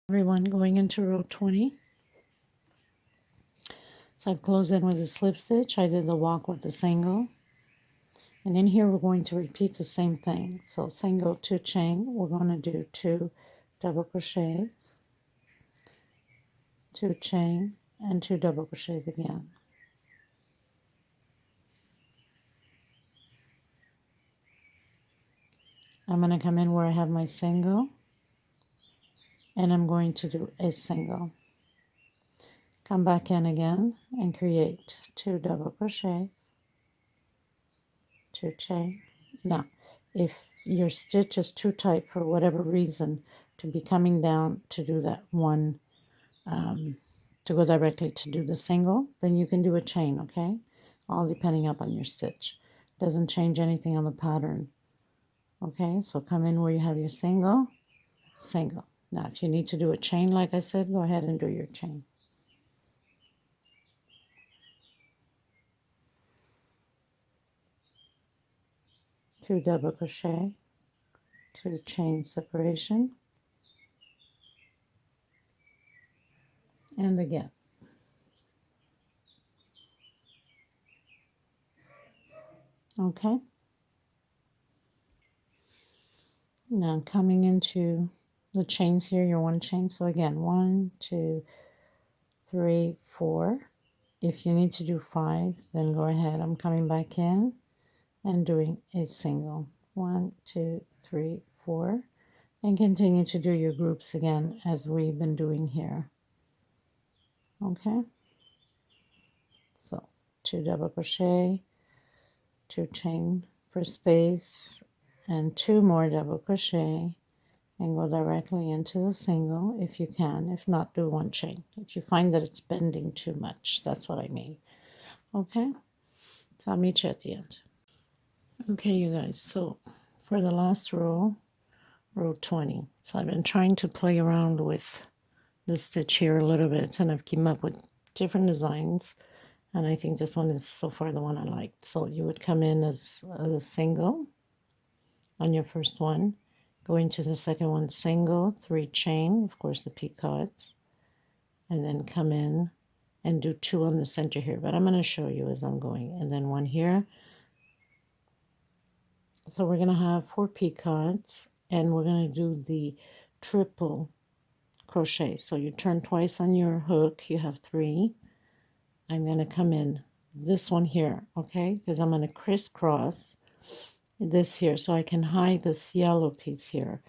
Everyone, going into row 20. So I've closed in with a slip stitch. I did the walk with the single, and in here we're going to repeat the same thing. So single, 2 chain, we're going to do 2 double crochets, 2 chain, and 2 double crochets again. I'm going to come in where I have my single, and I'm going to do a single. Come back in again and create 2 double crochets, 2 chain. Now, if your stitch is too tight for whatever reason to be coming down to do that one, to go directly to do the single, then you can do a chain, okay? All depending upon your stitch. Doesn't change anything on the pattern. Okay, so come in where you have your single, single. Now, if you need to do a chain, like I said, go ahead and do your chain. Two double crochet, 2 chain separation, and again. Okay. Now coming into the chains here, your 1 chain. So again, 1, 2, 3, 4. If you need to do 5, then go ahead. I'm coming back in and doing a single. 1, 2, 3, 4. And continue to do your groups again as we've been doing here. Okay. So 2 double crochet, 2 chain for space, and 2 more double crochet, and go directly into the single if you can. If not, do 1 chain. If you find that it's bending too much, that's what I mean. Okay, so I'll meet you at the end. Okay, you guys, so for the last row, row 20. So I've been trying to play around with the stitch here a little bit, and I've came up with different designs, and I think this one is so far the one I liked. So you would come in as a single on your first one, go into the second one, single, 3 chain, of course the picots, and then come in and do 2 on the center here, but I'm going to show you as I'm going, and then 1 here. So we're going to have 4 picots, and we're going to do the triple crochet. So you turn twice on your hook, you have 3. I'm going to come in this one here, okay, because I'm going to crisscross this here so I can hide this yellow piece here.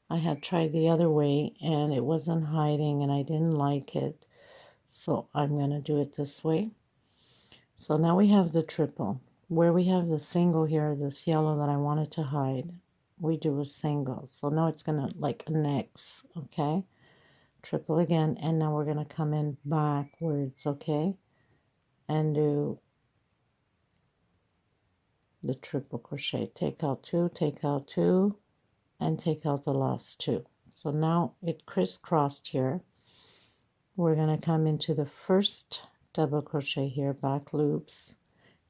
I had tried the other way and it wasn't hiding and I didn't like it, so I'm going to do it this way. So now we have the triple. Where we have the single here, this yellow that I wanted to hide, we do a single. So now it's going to like an X, okay? Triple again, and now we're going to come in backwards, okay? And do the triple crochet. Take out 2, and take out the last 2. So now it crisscrossed here. We're going to come into the first double crochet here, back loops.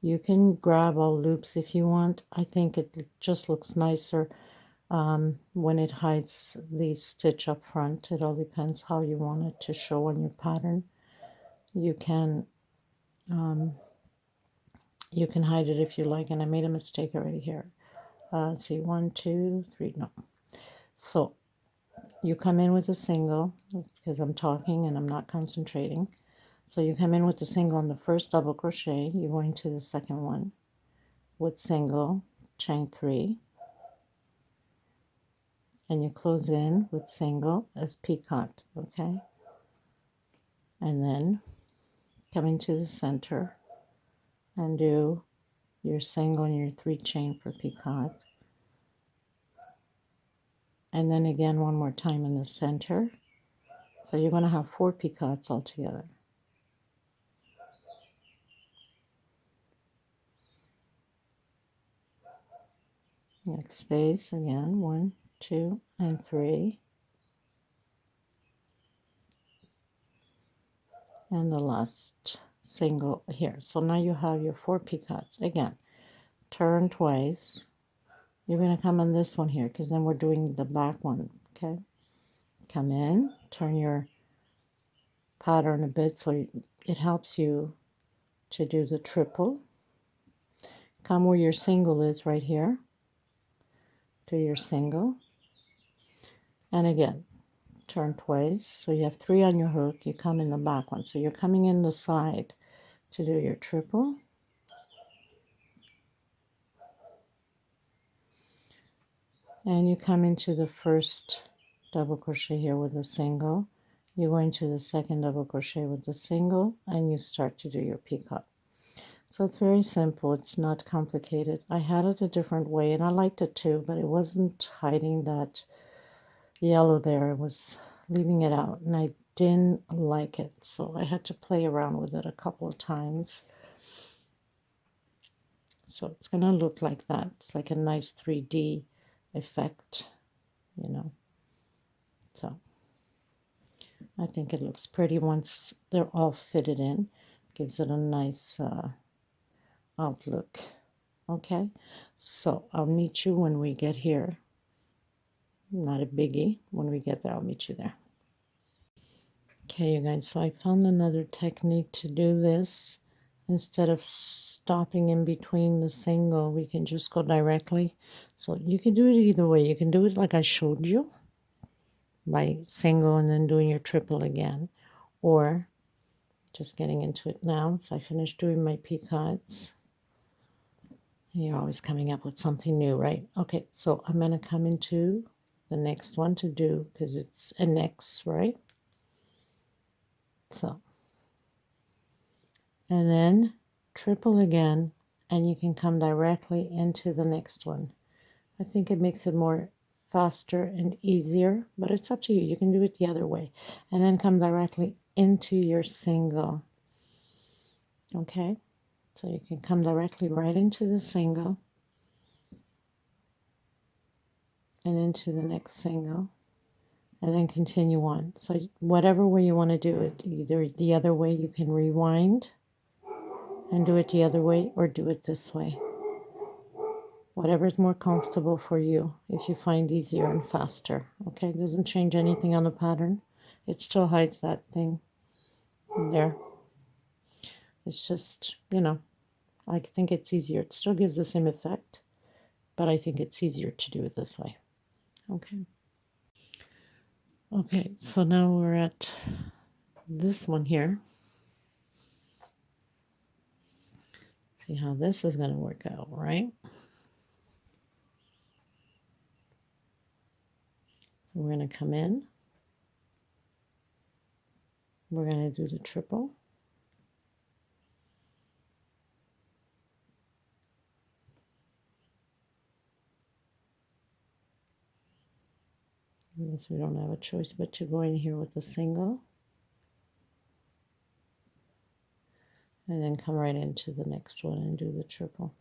You can grab all loops if you want. I think it just looks nicer when it hides the stitch up front. It all depends how you want it to show on your pattern. You can hide it if you like, and I made a mistake already here. Let's see, 1, 2, 3, no. So you come in with a single, because I'm talking and I'm not concentrating. So you come in with the single on the first double crochet, you go into the second one with single, chain 3, and you close in with single as picot, okay? And then come into the center and do your single and your 3 chain for picot. And then again one more time in the center. So you're going to have 4 picots altogether. Next space again, 1, 2, and 3. And the last single here. So now you have your 4 picots. Again, turn twice. You're going to come on this one here because then we're doing the back one, okay? come in, turn your pattern a bit so it helps you to do the triple. Come where your single is right here, to your single, and again turn twice, so you have 3 on your hook. You come in the back one, so you're coming in the side to do your triple, and you come into the first double crochet here with a single. You go into the second double crochet with the single, and you start to do your peacock. So it's very simple, it's not complicated. I had it a different way and I liked it too, but it wasn't hiding that yellow there. It was leaving it out and I didn't like it. So I had to play around with it a couple of times. So it's going to look like that. It's like a nice 3D effect, you know. So I think it looks pretty once they're all fitted in. Gives it a nice outlook. Okay, so I'll meet you when we get here. Not a biggie. When we get there, I'll meet you there. Okay, you guys, so I found another technique to do this. Instead of stopping in between the single, we can just go directly. So you can do it either way. You can do it like I showed you, by single and then doing your triple again. Or just getting into it now. So I finished doing my peacocks. You're always coming up with something new, right? Okay, so I'm going to come into the next one to do, because it's an X, right? So, and then triple again, and you can come directly into the next one. I think it makes it more faster and easier, but it's up to you. You can do it the other way. And then come directly into your single. Okay? So you can come directly right into the single and into the next single, and then continue on. So whatever way you want to do it, either the other way, you can rewind and do it the other way, or do it this way. Whatever is more comfortable for you, if you find easier and faster. Okay, it doesn't change anything on the pattern. It still hides that thing there. It's just, you know, I think it's easier. It still gives the same effect, but I think it's easier to do it this way. Okay. Okay, so now we're at this one here. See how this is going to work out, right? We're going to come in. We're going to do the triple. I guess we don't have a choice but to go in here with a single. And then come right into the next one and do the triple.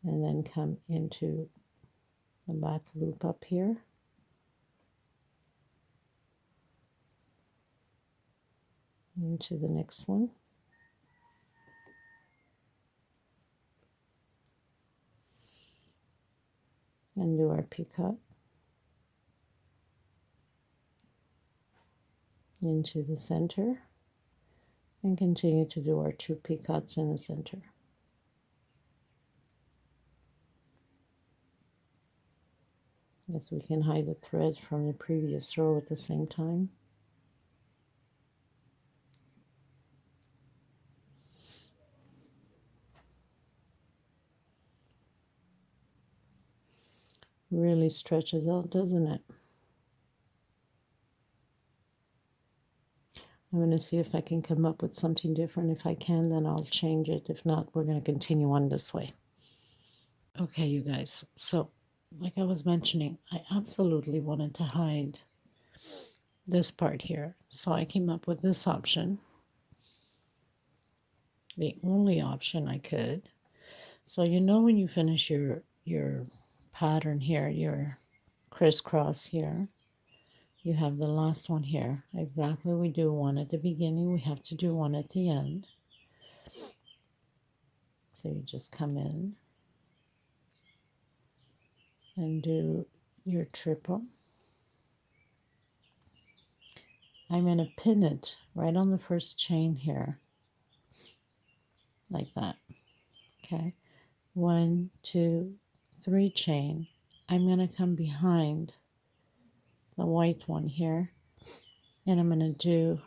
And then come into the back loop up here. Into the next one. And do our peacock. Into the center. And continue to do our 2 peacocks in the center. Yes, we can hide the thread from the previous row at the same time. Really stretches out, doesn't it? I'm going to see if I can come up with something different. If I can, then I'll change it. If not, we're going to continue on this way. Okay, you guys. So, like I was mentioning, I absolutely wanted to hide this part here. So I came up with this option. The only option I could. So you know when you finish your pattern here, your crisscross here, you have the last one here. Exactly, we do one at the beginning, we have to do one at the end. So you just come in and do your triple. I'm going to pin it right on the first chain here, like that. Okay, 1, 2, 3 chain. I'm going to come behind the white one here, and I'm going to do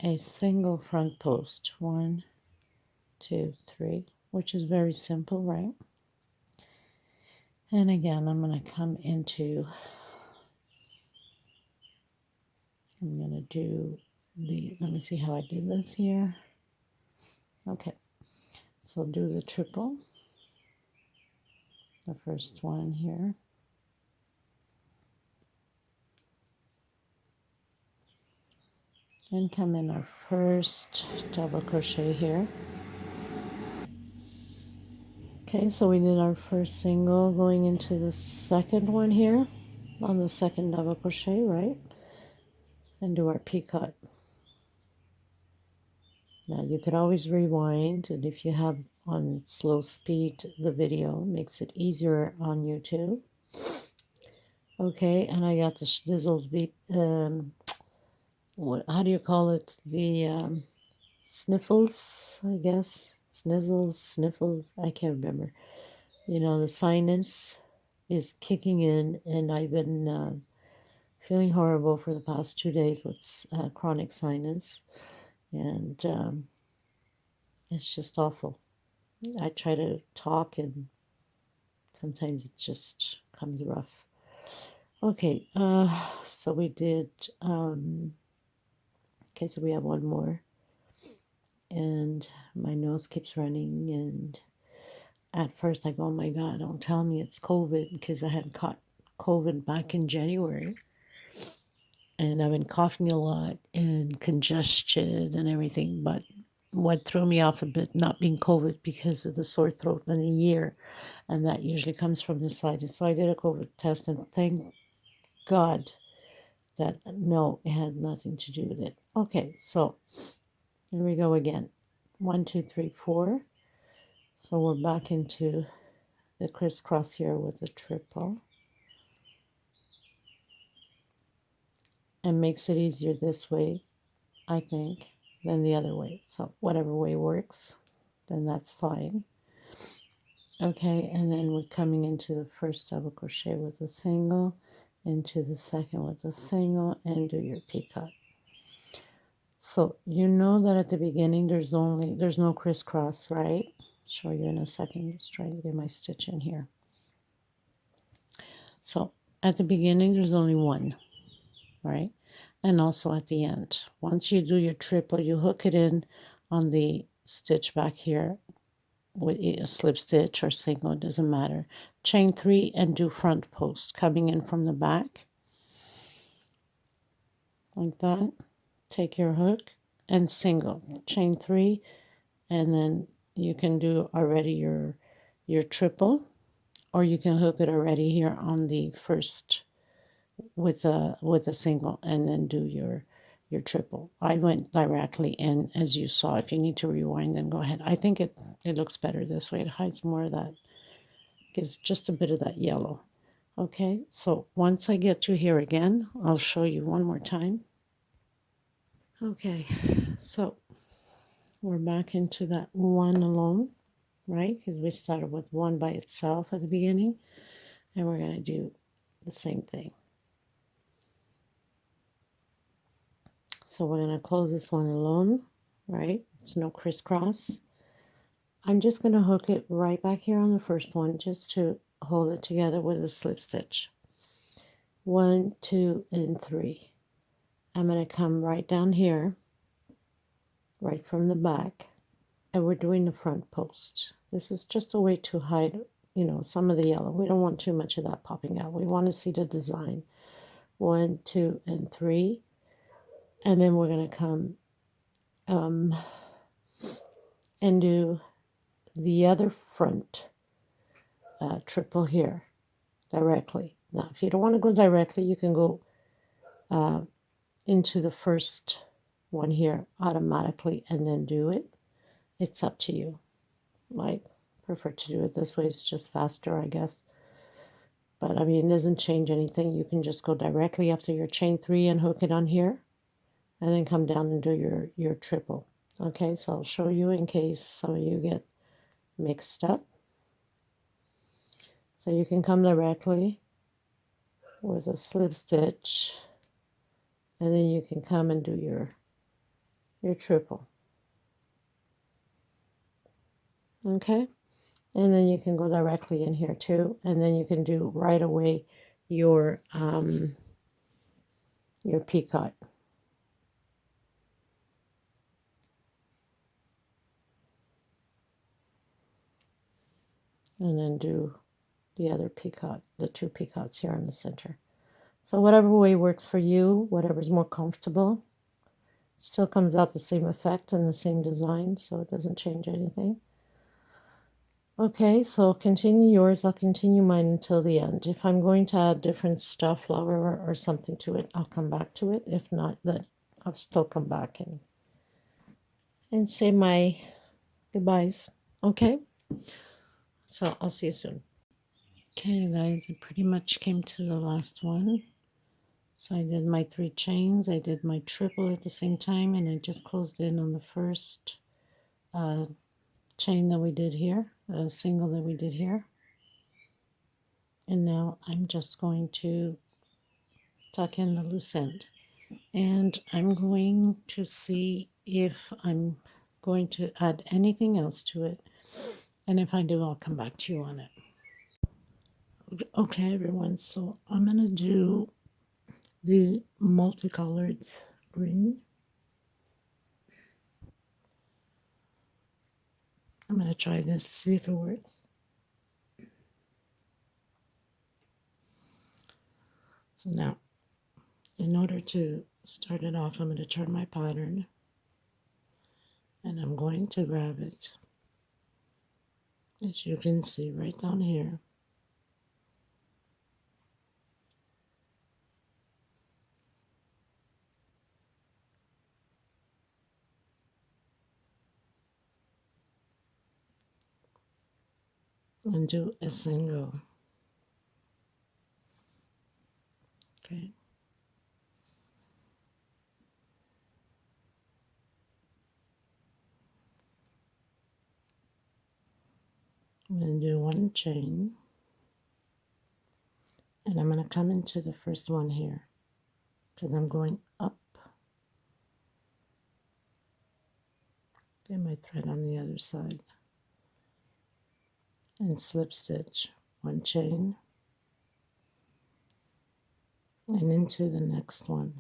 a single front post. 1, 2, 3, which is very simple, right? And again, I'm going to come into, I'm going to do the, let me see how I do this here. Okay, so do the triple, the first one here. And come in our first double crochet here. Okay, so we did our first single going into the second one here on the second double crochet, right? And do our picot. Now you could always rewind, and if you have on slow speed the video, it makes it easier on YouTube. Okay, and I got the schnizzles what, how do you call it? The sniffles, I guess. Snizzles, sniffles, I can't remember. You know, the sinus is kicking in, and I've been feeling horrible for the past 2 days with chronic sinus, and it's just awful. I try to talk, and sometimes it just comes rough. Okay, so we did, okay, so we have one more, and my nose keeps running, and at first I go, oh my God, don't tell me it's COVID, because I had caught COVID back in January. And I've been coughing a lot and congestion and everything. But what threw me off a bit, not being COVID, because of the sore throat in a year. And that usually comes from the sinus. So I did a COVID test, and thank God that no, it had nothing to do with it. Okay, so here we go again. 1, 2, 3, 4. So we're back into the crisscross here with the triple. And makes it easier this way, I think, than the other way. So whatever way works, then that's fine. Okay, and then we're coming into the first double crochet with a single, into the second with a single, and do your picot. So you know that at the beginning there's no crisscross, right? Show you in a second. Just trying to get my stitch in here. So at the beginning there's only one, right? And also at the end. Once you do your triple, you hook it in on the stitch back here with a slip stitch or single, it doesn't matter. Chain 3 and do front post coming in from the back like that. Take your hook and single, chain 3, and then you can do already your triple, or you can hook it already here on the first with a single, and then do your triple. I went directly in, as you saw. If you need to rewind, then go ahead. I think it looks better this way. It hides more of that, gives just a bit of that yellow. Okay, so once I get to here again, I'll show you one more time. Okay, so we're back into that one alone, right? Because we started with one by itself at the beginning, and we're going to do the same thing. So we're going to close this one alone, right? It's no crisscross. I'm just going to hook it right back here on the first one just to hold it together with a slip stitch. 1, 2, and 3. I'm going to come right down here, right from the back, and we're doing the front post. This is just a way to hide, you know, some of the yellow. We don't want too much of that popping out. We want to see the design. 1, 2, and 3. And then we're going to come and do the other front triple here directly. Now, if you don't want to go directly, you can go into the first one here automatically and then do it. It's up to you. Like, prefer to do it this way. It's just faster, I guess. But I mean, it doesn't change anything. You can just go directly after your chain 3 and hook it on here, and then come down and do your triple. Okay, so I'll show you in case some of you get mixed up. So you can come directly with a slip stitch, and then you can come and do your triple. Okay, and then you can go directly in here too, and then you can do right away your peacock. And then do the other peacock, the 2 peacocks here in the center. So whatever way works for you, whatever's more comfortable, still comes out the same effect and the same design, so it doesn't change anything. Okay, so continue yours. I'll continue mine until the end. If I'm going to add different stuff, flower or something to it, I'll come back to it. If not, then I'll still come back and say my goodbyes. Okay, so I'll see you soon. Okay, you guys, I pretty much came to the last one. So I did my 3 chains, I did my triple at the same time, and I just closed in on the first chain that we did here, a single that we did here. And now I'm just going to tuck in the loose end. And I'm going to see if I'm going to add anything else to it. And if I do, I'll come back to you on it. Okay, everyone, so I'm going to do the multicolored ring. I'm going to try this, see if it works. So now, in order to start it off, I'm going to turn my pattern, and I'm going to grab it, as you can see right down here. And do a single. Okay. I'm going to do 1 chain, and I'm going to come into the first one here because I'm going up. Get my thread on the other side and slip stitch 1 chain and into the next one.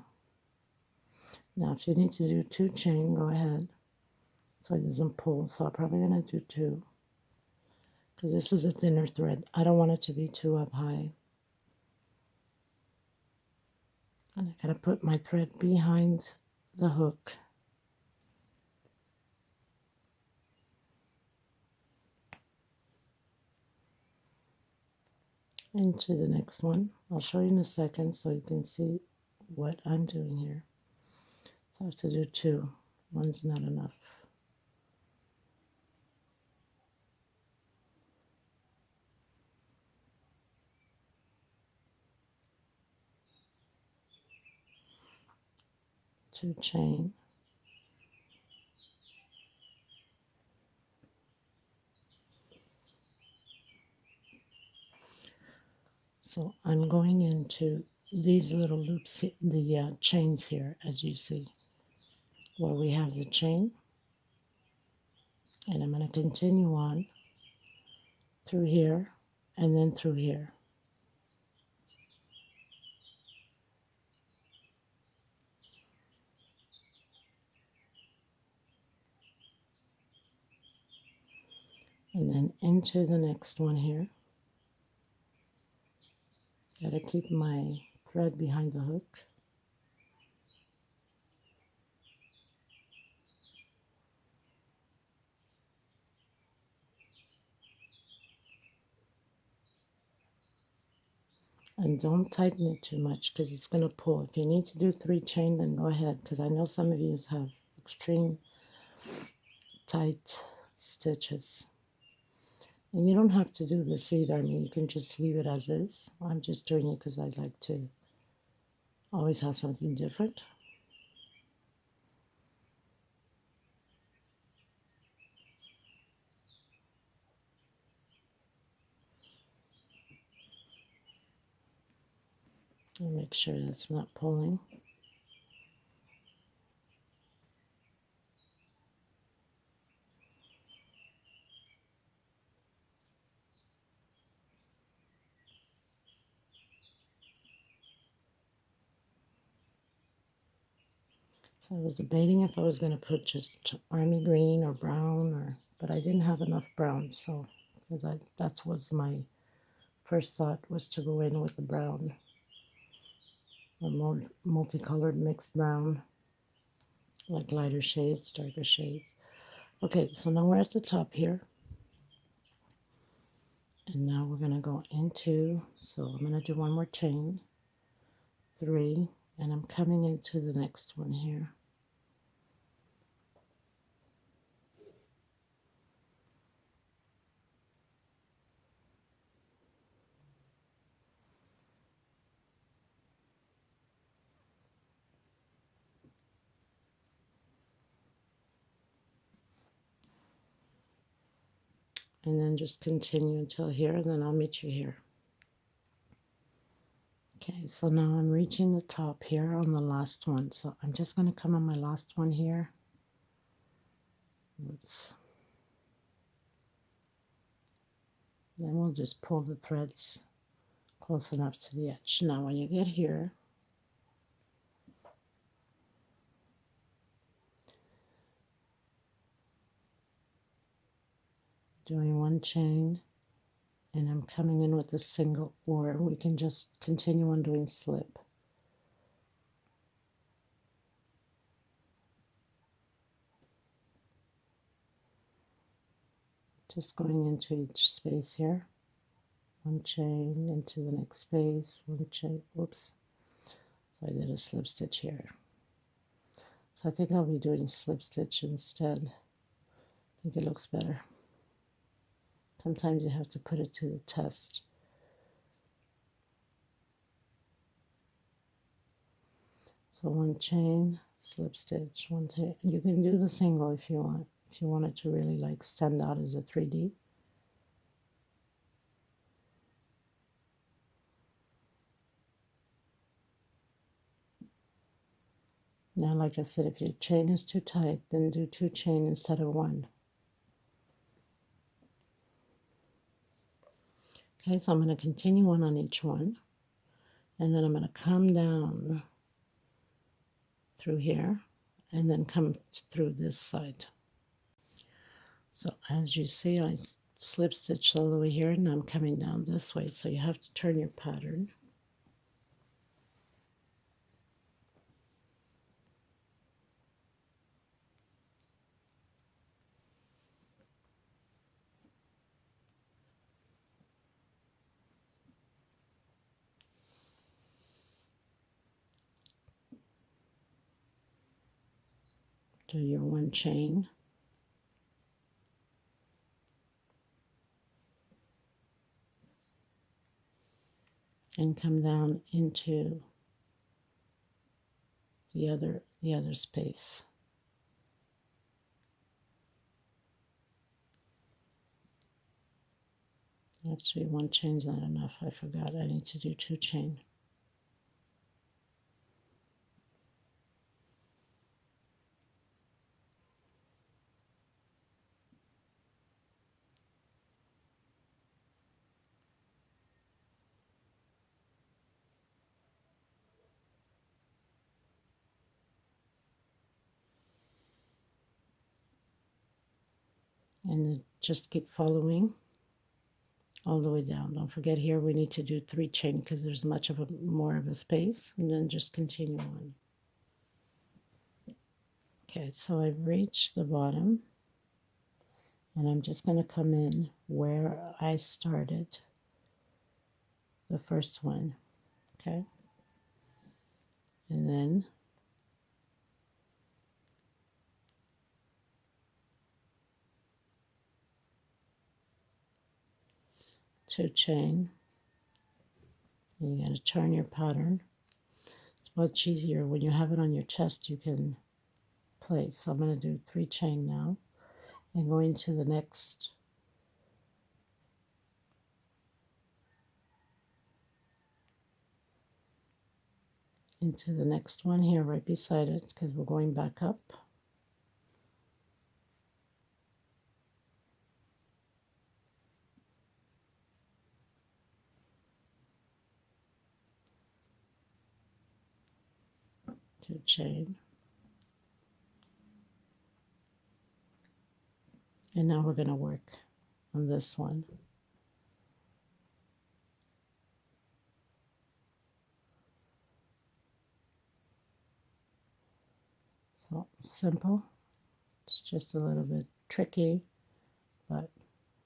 Now if you need to do 2 chain, go ahead, so it doesn't pull. So I'm probably going to do 2 because this is a thinner thread. I don't want it to be too up high. And I gotta put my thread behind the hook. Into the next one. I'll show you in a second so you can see what I'm doing here. So I have to do 2. 1's not enough. Two chain. So I'm going into these little loops, the chains here, as you see, where we have the chain. And I'm going to continue on through here and then through here. And then into the next one here. Gotta keep my thread behind the hook. And don't tighten it too much because it's going to pull. If you need to do 3 chain, then go ahead, because I know some of you have extreme tight stitches. And you don't have to do this either. I mean, you can just leave it as is. I'm just doing it because I like to always have something different. And make sure that's not pulling. So I was debating if I was going to put just army green or brown, but I didn't have enough brown, so that was my first thought, was to go in with the brown, or multicolored mixed brown, like lighter shades, darker shades. Okay, so now we're at the top here, and now we're going to go into, so I'm going to do one more chain, 3, and I'm coming into the next one here. And then just continue until here, and then I'll meet you here. Okay, so now I'm reaching the top here on the last one. So I'm just going to come on my last one here. Oops. Then we'll just pull the threads close enough to the edge. Now when you get here, doing one chain, and I'm coming in with a single, or we can just continue on doing slip. Just going into each space here. One chain into the next space, one chain, whoops. So I did a slip stitch here. So I think I'll be doing slip stitch instead. I think it looks better. Sometimes you have to put it to the test. So one chain, slip stitch, one chain. You can do the single if you want. If you want it to really like stand out as a 3D. Now, like I said, if your chain is too tight, then do 2 chain instead of 1. Okay, so I'm going to continue one on each one, and then I'm going to come down through here, and then come through this side. So as you see, I slip stitched all the way here, and I'm coming down this way, so you have to turn your pattern. Do your 1 chain, and come down into the other space. Actually, 1 chain's not enough. I forgot. I need to do 2 chain. And then just keep following all the way down. Don't forget here we need to do 3 chain because there's much of more of a space, and then just continue on. Okay, so I've reached the bottom, and I'm just going to come in where I started the first one. Okay, and then 2 chain. And you're going to turn your pattern. It's much easier when you have it on your chest, you can play. So I'm going to do 3 chain now and go into the next one here right beside it, because we're going back up. Two chain. And now we're going to work on this one. So simple. It's just a little bit tricky, but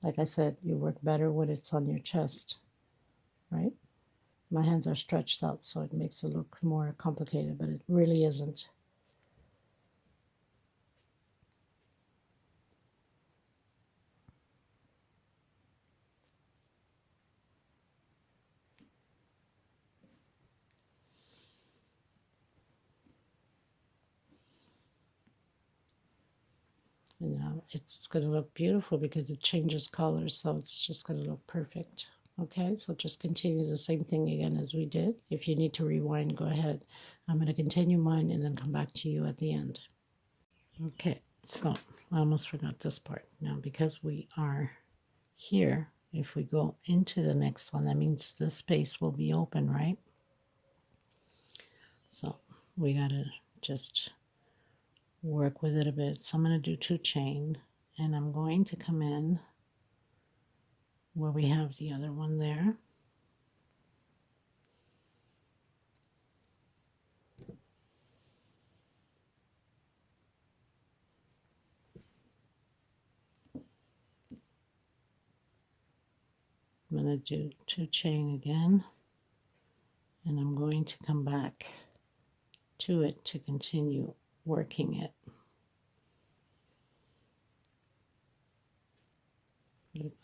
like I said, you work better when it's on your chest, right? My hands are stretched out, so it makes it look more complicated, but it really isn't. And now it's going to look beautiful because it changes colors, so it's just going to look perfect. Okay, so just continue the same thing again as we did. If you need to rewind, go ahead. I'm going to continue mine and then come back to you at the end. Okay, so I almost forgot this part. Now, because we are here, if we go into the next one, that means this space will be open, right? So we got to just work with it a bit. So I'm going to do 2 chain, and I'm going to come in where we have the other one there. I'm going to do 2 chain again, and I'm going to come back to it to continue working it.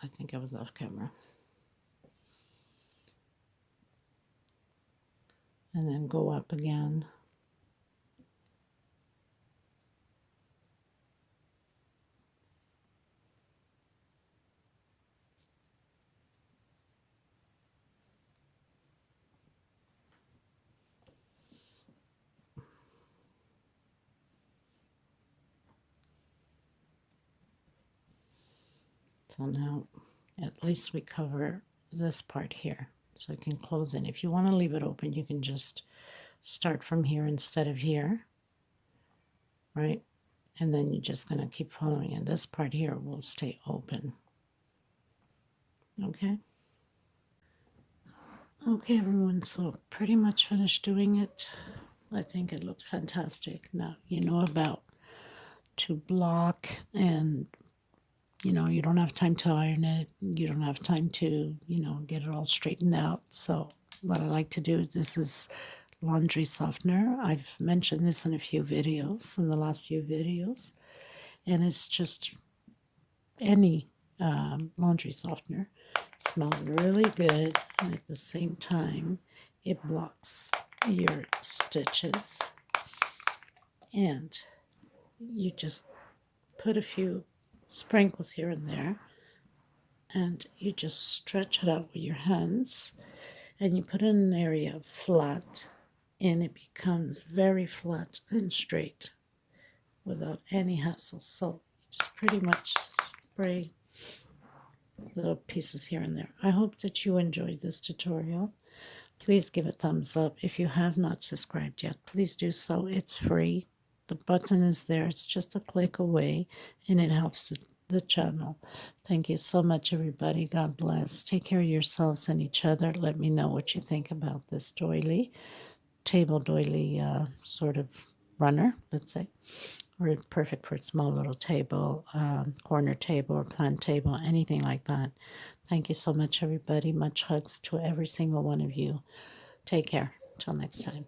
I think I was off camera. And then go up again. So now at least we cover this part here, so I can close in. If you want to leave it open, you can just start from here instead of here, right? And then you're just going to keep following, and this part here will stay open. Okay? Okay, everyone, so pretty much finished doing it. I think it looks fantastic. Now, you know about to block, and you don't have time to iron it. You don't have time to, get it all straightened out. So what I like to do, this is laundry softener. I've mentioned this in a few videos, in the last few videos. And it's just any laundry softener. It smells really good. And at the same time, it blocks your stitches. And you just put a few sprinkles here and there, and you just stretch it out with your hands, and you put it in an area flat, and it becomes very flat and straight without any hassle. So you just pretty much spray little pieces here and there. I hope that you enjoyed this tutorial. Please give a thumbs up. If you have not subscribed yet, please do so. It's free. The button is there. It's just a click away, and it helps the channel. Thank you so much, everybody. God bless. Take care of yourselves and each other. Let me know what you think about this doily, table doily sort of runner, let's say. Or perfect for a small little table, corner table, or plant table, anything like that. Thank you so much, everybody. Much hugs to every single one of you. Take care. Till next time.